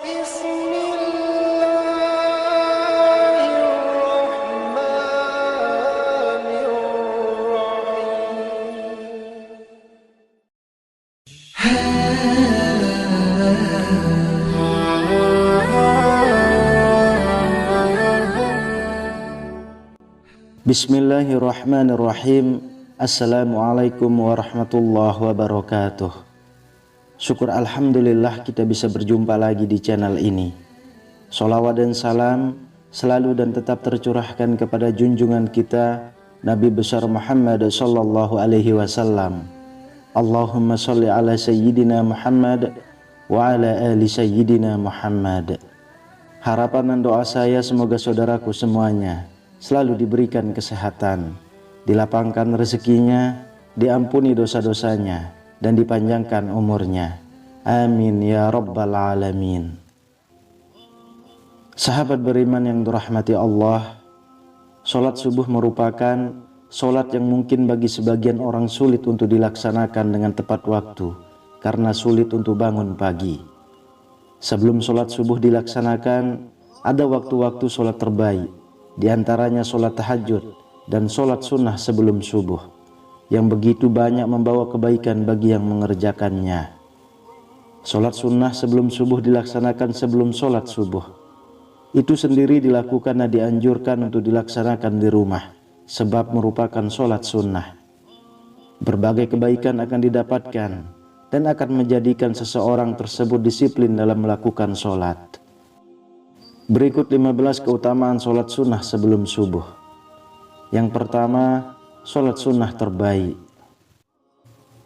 Bismillahirrahmanirrahim. Assalamualaikum warahmatullahi wabarakatuh. Syukur alhamdulillah kita bisa berjumpa lagi di channel ini. Sholawat dan salam selalu dan tetap tercurahkan kepada junjungan kita Nabi besar Muhammad sallallahu alaihi wasallam. Allahumma sholli ala sayyidina Muhammad wa ala ali sayyidina Muhammad. Harapan dan doa saya semoga saudaraku semuanya selalu diberikan kesehatan, dilapangkan rezekinya, diampuni dosa-dosanya, dan dipanjangkan umurnya. Amin ya rabbal alamin. Sahabat beriman yang dirahmati Allah, sholat subuh merupakan sholat yang mungkin bagi sebagian orang sulit untuk dilaksanakan dengan tepat waktu, karena sulit untuk bangun pagi. Sebelum sholat subuh dilaksanakan, ada waktu-waktu sholat terbaik, di antaranya sholat tahajud dan sholat sunnah sebelum subuh, yang begitu banyak membawa kebaikan bagi yang mengerjakannya. Sholat sunnah sebelum subuh dilaksanakan sebelum sholat subuh. Itu sendiri dilakukan dan dianjurkan untuk dilaksanakan di rumah, sebab merupakan sholat sunnah. Berbagai kebaikan akan didapatkan dan akan menjadikan seseorang tersebut disiplin dalam melakukan sholat. Berikut 15 keutamaan sholat sunnah sebelum subuh. Yang pertama, sholat sunnah terbaik.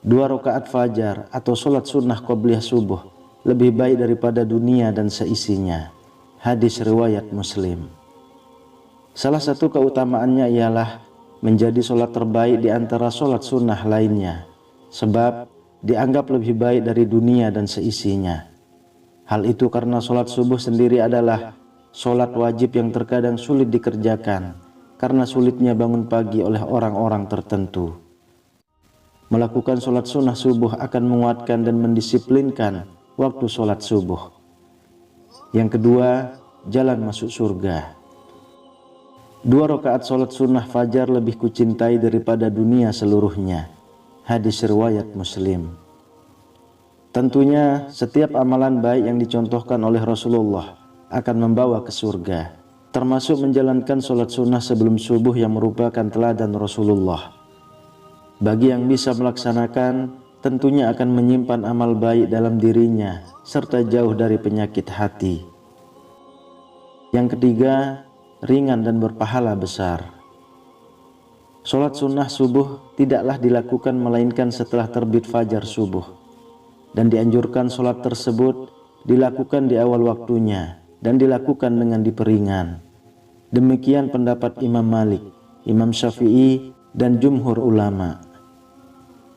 2 rakaat fajar atau sholat sunnah qobliyah subuh lebih baik daripada dunia dan seisinya. Hadis riwayat Muslim. Salah satu keutamaannya ialah menjadi sholat terbaik di antara sholat sunnah lainnya, sebab dianggap lebih baik dari dunia dan seisinya. Hal itu karena sholat subuh sendiri adalah sholat wajib yang terkadang sulit dikerjakan karena sulitnya bangun pagi oleh orang-orang tertentu. Melakukan sholat sunnah subuh akan menguatkan dan mendisiplinkan waktu sholat subuh. Yang kedua, jalan masuk surga. 2 rakaat sholat sunnah fajar lebih kucintai daripada dunia seluruhnya. Hadis riwayat Muslim. Tentunya setiap amalan baik yang dicontohkan oleh Rasulullah akan membawa ke surga, termasuk menjalankan sholat sunnah sebelum subuh yang merupakan teladan Rasulullah. Bagi yang bisa melaksanakan, tentunya akan menyimpan amal baik dalam dirinya, serta jauh dari penyakit hati. Yang ketiga, ringan dan berpahala besar. Sholat sunnah subuh tidaklah dilakukan melainkan setelah terbit fajar subuh, dan dianjurkan sholat tersebut dilakukan di awal waktunya dan dilakukan dengan diperingan. Demikian pendapat Imam Malik, Imam Syafi'i, dan jumhur ulama.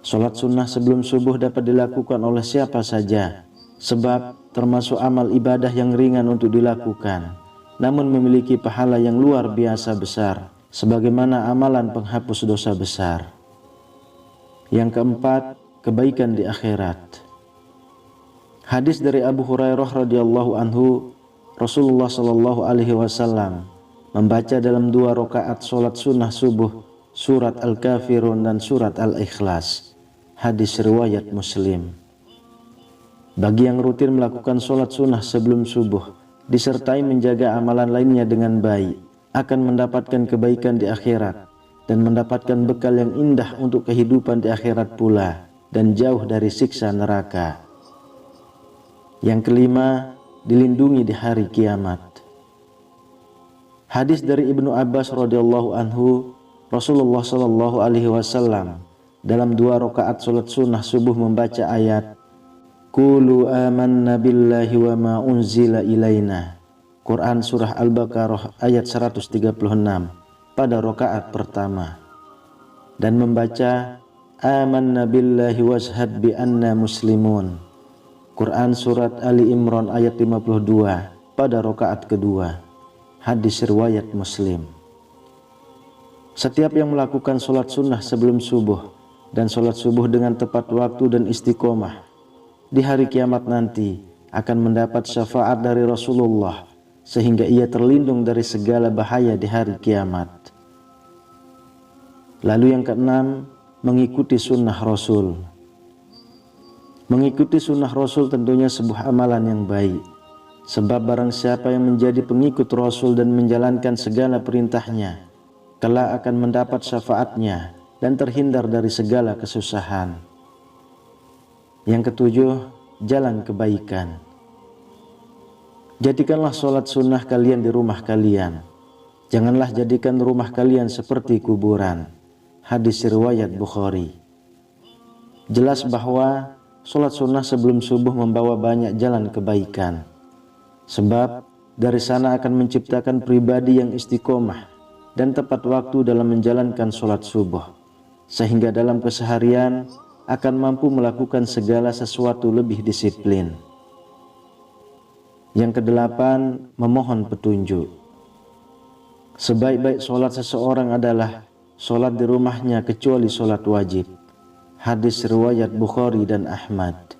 Sholat sunnah sebelum subuh dapat dilakukan oleh siapa saja, sebab termasuk amal ibadah yang ringan untuk dilakukan, namun memiliki pahala yang luar biasa besar, sebagaimana amalan penghapus dosa besar. Yang keempat, kebaikan di akhirat. Hadis dari Abu Hurairah radhiyallahu anhu, Rasulullah sallallahu alaihi wasallam membaca dalam 2 rakaat sholat sunnah subuh surat Al-Kafirun dan surat Al-Ikhlas. Hadis riwayat Muslim. Bagi yang rutin melakukan sholat sunnah sebelum subuh disertai menjaga amalan lainnya dengan baik, akan mendapatkan kebaikan di akhirat dan mendapatkan bekal yang indah untuk kehidupan di akhirat pula, dan jauh dari siksa neraka. Yang kelima, dilindungi di hari kiamat. Hadis dari Ibnu Abbas radhiyallahu anhu, Rasulullah sallallahu alaihi wasallam dalam 2 rakaat salat sunnah subuh membaca ayat Qulu amanna billahi wa ma unzila ilaina, Quran surah Al-Baqarah ayat 136 pada rakaat pertama, dan membaca amanna billahi washhad bi anna muslimun, Quran surat Ali Imran ayat 52 pada rakaat kedua. Hadis riwayat Muslim. Setiap yang melakukan sholat sunnah sebelum subuh dan sholat subuh dengan tepat waktu dan istiqomah, di hari kiamat nanti akan mendapat syafaat dari Rasulullah sehingga ia terlindung dari segala bahaya di hari kiamat. Lalu yang keenam, mengikuti sunnah Rasul. Mengikuti sunnah Rasul tentunya sebuah amalan yang baik, sebab barang siapa yang menjadi pengikut Rasul dan menjalankan segala perintahnya, kelak akan mendapat syafaatnya dan terhindar dari segala kesusahan. Yang ketujuh, jalan kebaikan. Jadikanlah sholat sunnah kalian di rumah kalian. Janganlah jadikan rumah kalian seperti kuburan. Hadis riwayat Bukhari. Jelas bahwa sholat sunnah sebelum subuh membawa banyak jalan kebaikan. Sebab dari sana akan menciptakan pribadi yang istiqomah dan tepat waktu dalam menjalankan sholat subuh, sehingga dalam keseharian akan mampu melakukan segala sesuatu lebih disiplin. Yang kedelapan, memohon petunjuk. Sebaik-baik sholat seseorang adalah sholat di rumahnya kecuali sholat wajib. Hadis riwayat Bukhari dan Ahmad.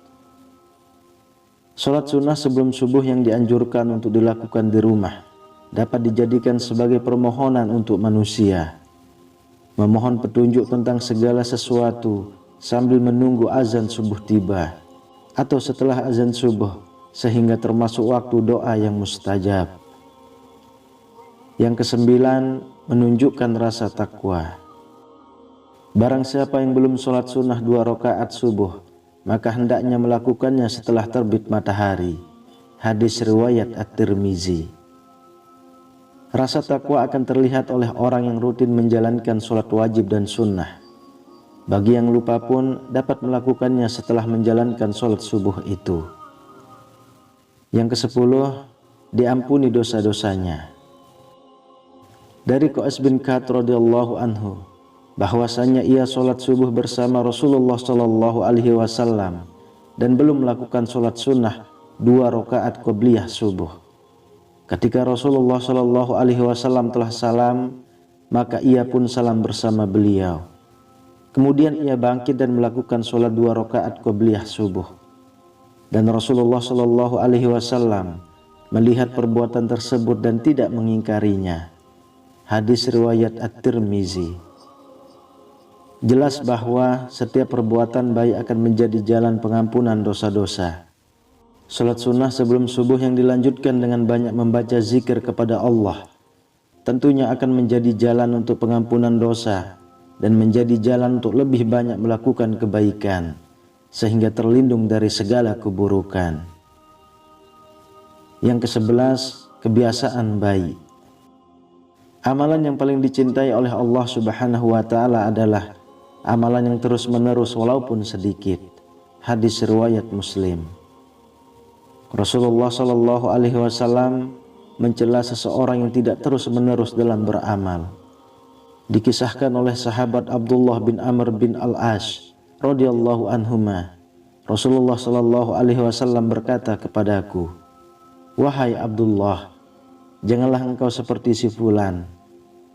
Sholat sunnah sebelum subuh yang dianjurkan untuk dilakukan di rumah dapat dijadikan sebagai permohonan untuk manusia. Memohon petunjuk tentang segala sesuatu sambil menunggu azan subuh tiba atau setelah azan subuh, sehingga termasuk waktu doa yang mustajab. Yang kesembilan, menunjukkan rasa takwa. Barang siapa yang belum sholat sunnah 2 rakaat subuh, maka hendaknya melakukannya setelah terbit matahari. Hadis riwayat At-Tirmizi. Rasa takwa akan terlihat oleh orang yang rutin menjalankan sholat wajib dan sunnah. Bagi yang lupa pun dapat melakukannya setelah menjalankan sholat subuh itu. Yang ke-10, diampuni dosa-dosanya. Dari Qais bin Ka'ab radhiyallahu anhu, bahwasanya ia sholat subuh bersama Rasulullah sallallahu alaihi wasallam dan belum melakukan sholat sunnah 2 rakaat qobliyah subuh. Ketika Rasulullah sallallahu alaihi wasallam telah salam, maka ia pun salam bersama beliau. Kemudian ia bangkit dan melakukan sholat 2 rakaat qobliyah subuh. Dan Rasulullah sallallahu alaihi wasallam melihat perbuatan tersebut dan tidak mengingkarinya. Hadis riwayat At-Tirmizi. Jelas bahwa setiap perbuatan baik akan menjadi jalan pengampunan dosa-dosa. Salat sunnah sebelum subuh yang dilanjutkan dengan banyak membaca zikir kepada Allah tentunya akan menjadi jalan untuk pengampunan dosa dan menjadi jalan untuk lebih banyak melakukan kebaikan, sehingga terlindung dari segala keburukan. Yang ke-11, kebiasaan baik. Amalan yang paling dicintai oleh Allah Subhanahu wa Ta'ala adalah amalan yang terus-menerus walaupun sedikit. Hadis riwayat Muslim. Rasulullah Shallallahu Alaihi Wasallam mencela seseorang yang tidak terus-menerus dalam beramal. Dikisahkan oleh sahabat Abdullah bin Amr bin Al-As radhiyallahu anhuma, Rasulullah sallallahu alaihi wasallam berkata kepadaku, "Wahai Abdullah, janganlah engkau seperti si fulan.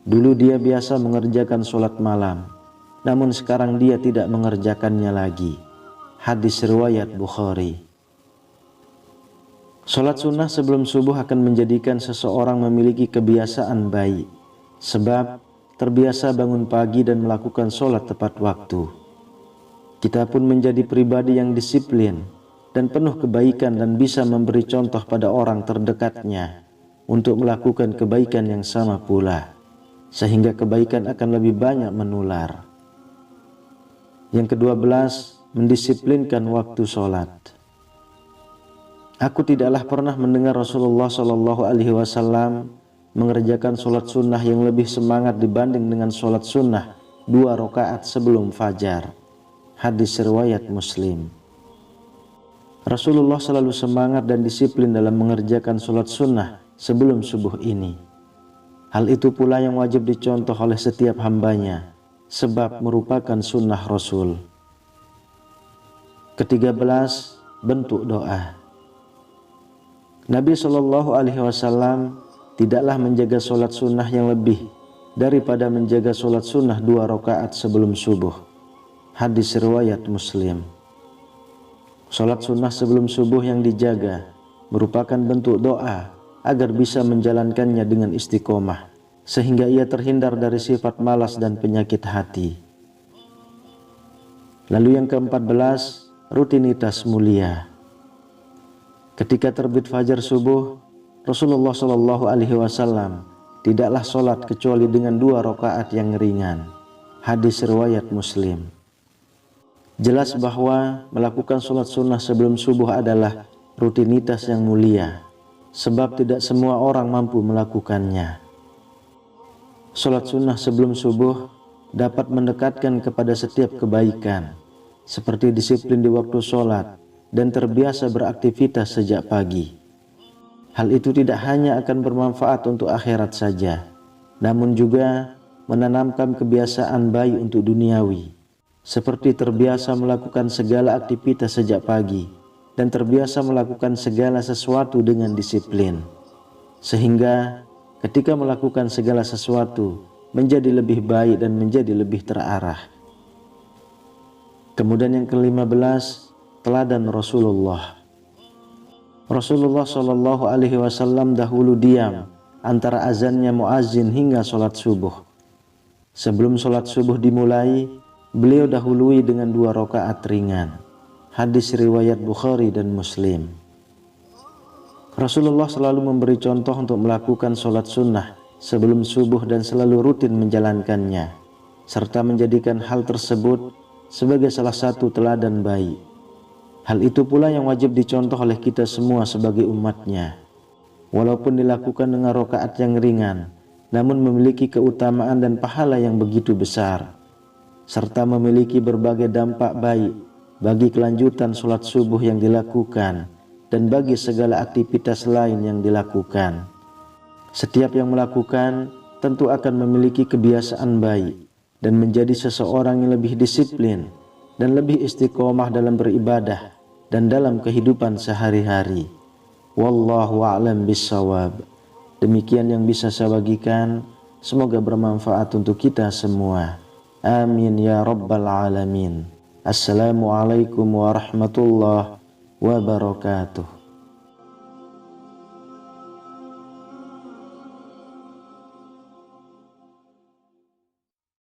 Dulu dia biasa mengerjakan sholat malam, namun sekarang dia tidak mengerjakannya lagi." Hadis riwayat Bukhari. Sholat sunnah sebelum subuh akan menjadikan seseorang memiliki kebiasaan baik, sebab terbiasa bangun pagi dan melakukan sholat tepat waktu. Kita pun menjadi pribadi yang disiplin dan penuh kebaikan dan bisa memberi contoh pada orang terdekatnya untuk melakukan kebaikan yang sama pula, sehingga kebaikan akan lebih banyak menular. Yang ke-12, mendisiplinkan waktu sholat. Aku tidaklah pernah mendengar Rasulullah Shallallahu Alaihi Wasallam mengerjakan sholat sunnah yang lebih semangat dibanding dengan sholat sunnah 2 rakaat sebelum fajar. Hadis riwayat Muslim. Rasulullah selalu semangat dan disiplin dalam mengerjakan sholat sunnah sebelum subuh ini. Hal itu pula yang wajib dicontoh oleh setiap hambanya, sebab merupakan sunnah Rasul. Ke-13, bentuk doa. Nabi Shallallahu Alaihi Wasallam tidaklah menjaga sholat sunnah yang lebih daripada menjaga sholat sunnah 2 rakaat sebelum subuh. Hadis riwayat Muslim. Sholat sunnah sebelum subuh yang dijaga merupakan bentuk doa agar bisa menjalankannya dengan istiqomah, sehingga ia terhindar dari sifat malas dan penyakit hati. Lalu yang ke-14, rutinitas mulia. Ketika terbit fajar subuh, Rasulullah Shallallahu Alaihi Wasallam tidaklah sholat kecuali dengan 2 rakaat yang ringan. Hadis riwayat Muslim. Jelas bahwa melakukan sholat sunnah sebelum subuh adalah rutinitas yang mulia, sebab tidak semua orang mampu melakukannya. Sholat sunnah sebelum subuh dapat mendekatkan kepada setiap kebaikan, seperti disiplin di waktu sholat dan terbiasa beraktivitas sejak pagi. Hal itu tidak hanya akan bermanfaat untuk akhirat saja, namun juga menanamkan kebiasaan baik untuk duniawi, seperti terbiasa melakukan segala aktivitas sejak pagi dan terbiasa melakukan segala sesuatu dengan disiplin, sehingga ketika melakukan segala sesuatu menjadi lebih baik dan menjadi lebih terarah. Kemudian yang ke-15, teladan Rasulullah. Rasulullah Shallallahu Alaihi Wasallam dahulu diam antara azannya muazzin hingga sholat subuh. Sebelum sholat subuh dimulai, beliau dahului dengan 2 rakaat ringan. Hadis riwayat Bukhari dan Muslim. Rasulullah selalu memberi contoh untuk melakukan sholat sunnah sebelum subuh dan selalu rutin menjalankannya, serta menjadikan hal tersebut sebagai salah satu teladan baik. Hal itu pula yang wajib dicontoh oleh kita semua sebagai umatnya. Walaupun dilakukan dengan rakaat yang ringan, namun memiliki keutamaan dan pahala yang begitu besar, serta memiliki berbagai dampak baik bagi kelanjutan sholat subuh yang dilakukan dan bagi segala aktivitas lain yang dilakukan. Setiap yang melakukan tentu akan memiliki kebiasaan baik dan menjadi seseorang yang lebih disiplin dan lebih istiqomah dalam beribadah dan dalam kehidupan sehari-hari. Wallahu a'lam bissawab. Demikian yang bisa saya bagikan, semoga bermanfaat untuk kita semua. Amin ya rabbal alamin. Assalamualaikum warahmatullahi wabarakatuh.